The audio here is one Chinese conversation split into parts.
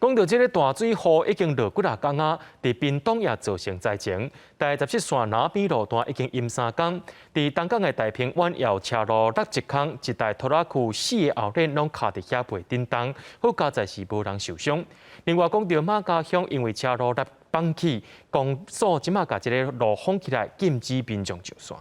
讲到这个大水雨已经落几啊天啊，伫屏东也造成灾情。第17线南边路段已经淹3天，伫东港的太平湾也有车路落一坑，一台拖拉区4个后轮拢卡伫遐背顶动，好加在是无人受伤。另外讲到马家乡，因为车路落放起，公所即马甲这个路封起来，禁止民众上山。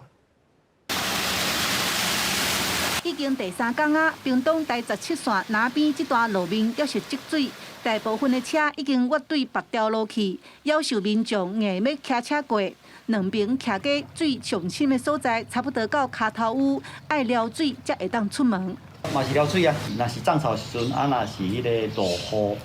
已经第3天啊，屏东第17线南边这段路面约是积水，大部分的车已经越对别条路去，要求民众硬要骑车过。两边骑过水上深的所在，差不多到脚头有，爱撩水才会当出门。嘛是撩水啊，若是涨潮时阵，若是迄个落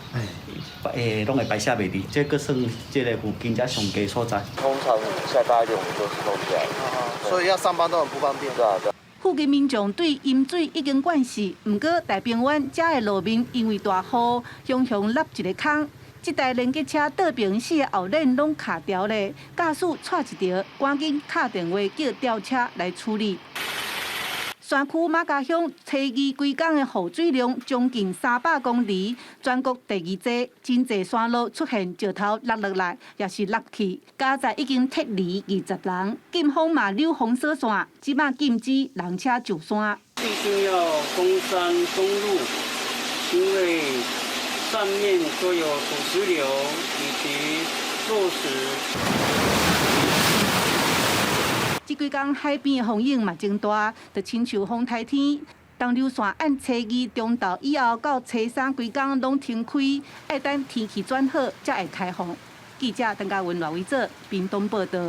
雨，拢会排泄袂离。这个算这个附近遮上低所在。通常下大雨我们都是弄起来，所以要上班都很不方便。对啊。 附近民众对淹水已经惯习，不过大平湾遮的路面因为大雨，熊熊落一个坑。这台连接车倒平4个后轮拢卡掉咧，驾驶踹一条，赶紧打电话叫吊车来处理。山区马家乡初二规工的雨水量将近300公里，全国第2多，真侪山路出现石头落落来，也是落去。加在已经撤离20人，警方嘛溜红色线，即马禁止人车上山。必须要封山封路，因为上面都有土石流以及落石。 这几天海边的风影嘛真大，就亲像风台天。东流线按初2中昼以后到初3规天拢停开，要等天气转好才会开放。记者邓家文、赖伟做屏东报道。